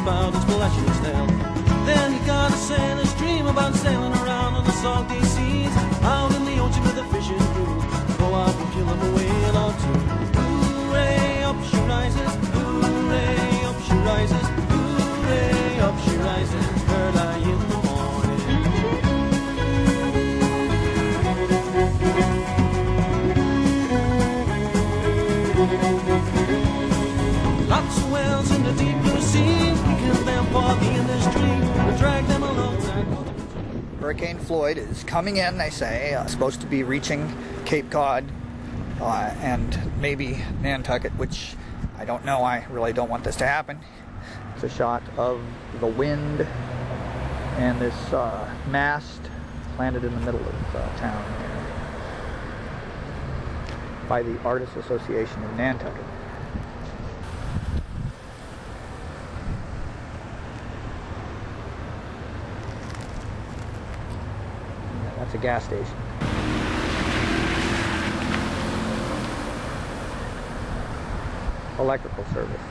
about his precious tale. Then he got a sailor's dream about sailing around on the salty seas, out in the ocean with a fishing crew. Go out and kill him a whale or two. Hooray, up she rises. Hooray, up she rises. Hooray, up she rises. Early in the morning. Lots of whales in the deep blue sea. We kill them for the industry. We drag them alongside. Hurricane Floyd is coming in, they say, supposed to be reaching Cape Cod and maybe Nantucket, which I don't know. I really don't want this to happen. It's a shot of the wind and this mast planted in the middle of town here by the Artists Association of Nantucket. That's a gas station. Electrical service.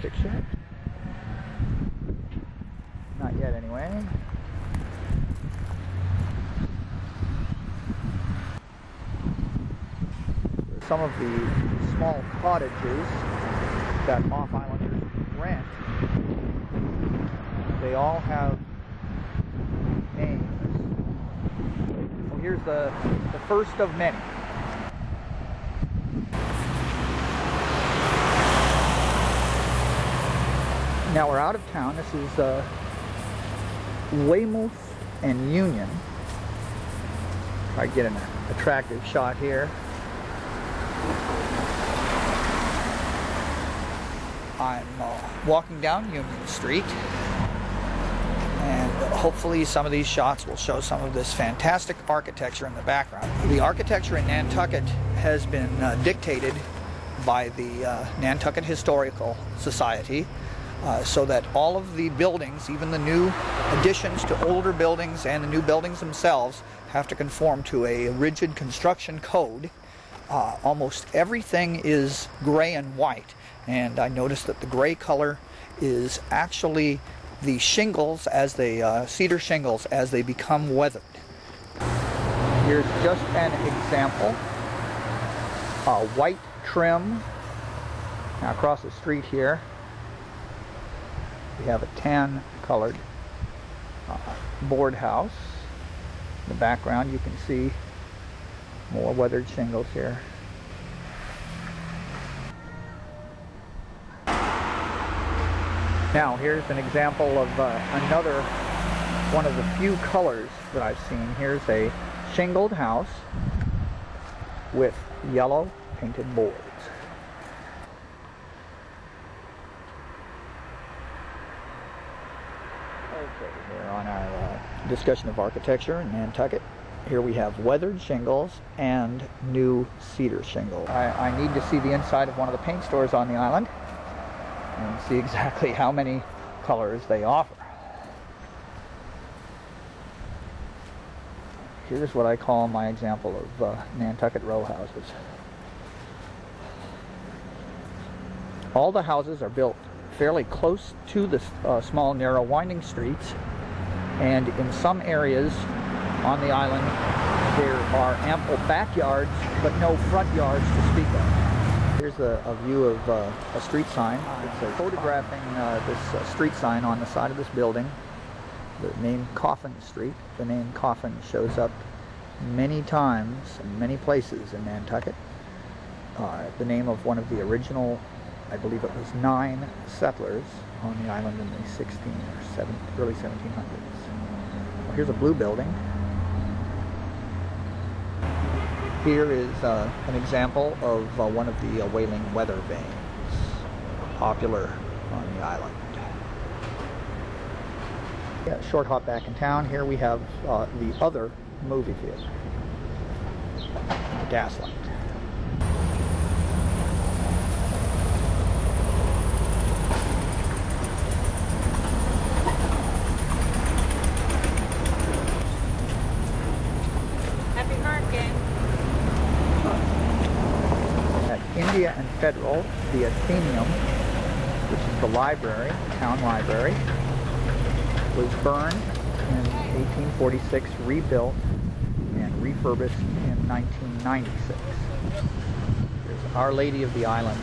Picture. Not yet, anyway. Some of the small cottages that off-islanders rent, they all have names. Well, here's the first of many. Now we're out of town. This is Weymouth and Union. Try to get an attractive shot here. I'm walking down Union Street, and hopefully some of these shots will show some of this fantastic architecture in the background. The architecture in Nantucket has been dictated by the Nantucket Historical Society. So that all of the buildings, even the new additions to older buildings and the new buildings themselves, have to conform to a rigid construction code. Almost everything is gray and white, and I noticed that the gray color is actually the shingles, as they cedar shingles, as they become weathered. Here's just an example. White trim. Now across the street here, we have a tan-colored board house. In the background, you can see more weathered shingles here. Now, here's an example of another one of the few colors that I've seen. Here's a shingled house with yellow painted boards. Okay, we're on our discussion of architecture in Nantucket. Here we have weathered shingles and new cedar shingle. I need to see the inside of one of the paint stores on the island and see exactly how many colors they offer. Here's what I call my example of Nantucket row houses. All the houses are built fairly close to the small, narrow, winding streets, and in some areas on the island there are ample backyards but no front yards to speak of. Here's a view of a street sign. It's photographing this street sign on the side of this building, the name Coffin Street. The name Coffin shows up many times in many places in Nantucket. The name of one of the original, I believe it was 9 settlers on the island in the early 1700s. Well, here's a blue building. Here is an example of one of the whaling weather vanes, popular on the island. Yeah, short hop back in town. Here we have the other movie theater, the Gaslight. Happy Hurricane. At India and Federal, the Athenaeum, which is the library, town library, was burned in 1846, rebuilt and refurbished in 1996. There's Our Lady of the Island.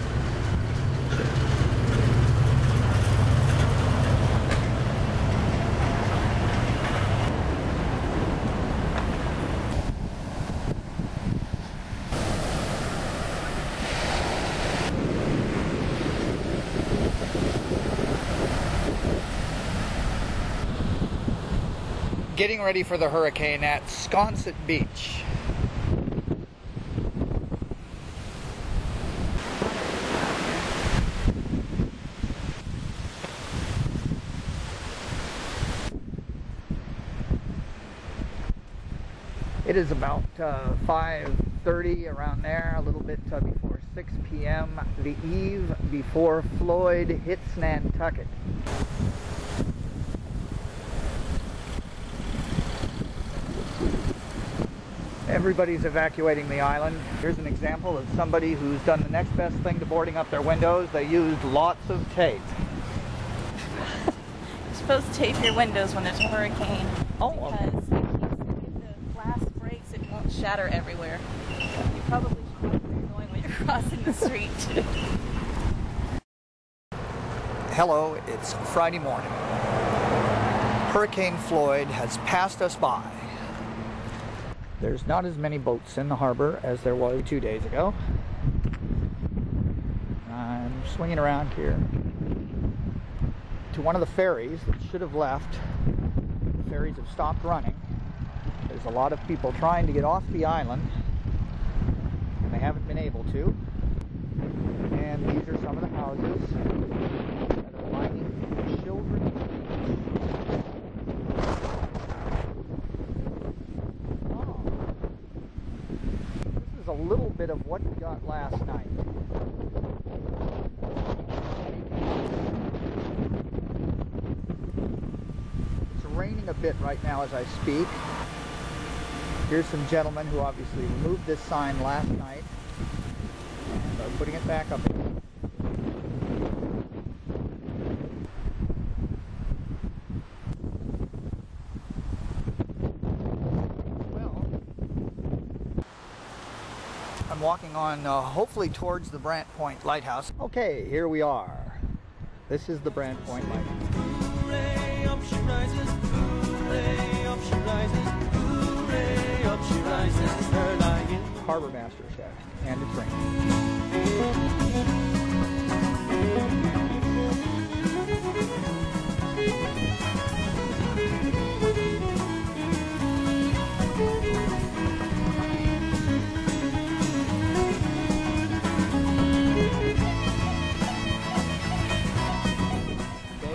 Getting ready for the hurricane at Sconset Beach. It is about 5:30, around there, a little bit before 6 p.m., the eve before Floyd hits Nantucket. Everybody's evacuating the island. Here's an example of somebody who's done the next best thing to boarding up their windows. They used lots of tape. You're supposed to tape your windows when there's a hurricane. Oh, because if the glass breaks, it won't shatter everywhere. You probably should know where you're going when you're crossing the street. Hello, it's Friday morning. Hurricane Floyd has passed us by. There's not as many boats in the harbor as there was 2 days ago. I'm swinging around here to one of the ferries that should have left. The ferries have stopped running. There's a lot of people trying to get off the island, and they haven't been able to. And these are some of the houses that are lining children's beach. A little bit of what we got last night. It's raining a bit right now as I speak. Here's some gentlemen who obviously removed this sign last night and are putting it back up again. I'm walking on, hopefully towards the Brant Point Lighthouse. Okay, here we are. This is the Brant Point Lighthouse. Hooray, up she rises. Hooray, up she rises. Hooray, up she rises. Her lying. Harbor Master said, and it's raining.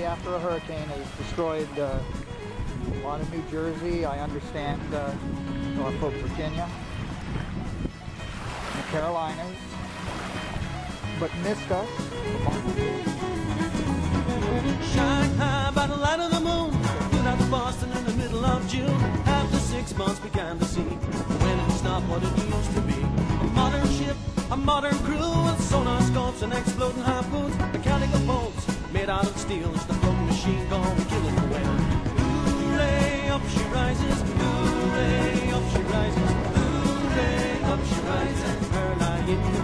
After a hurricane has destroyed a lot of New Jersey, I understand Norfolk, Virginia, the Carolinas, but missed us. Shine high by the light of the moon. Flew out to Boston in the middle of June. After 6 months began to see when it was not what it used to be. A modern ship, a modern crew with sonar scopes and exploding harpoons. Mechanical bolts made out of steel. It's the floating machine gone killing the whale. Hooray, up she rises. Hooray, up she rises. Hooray, up she rises. Her lying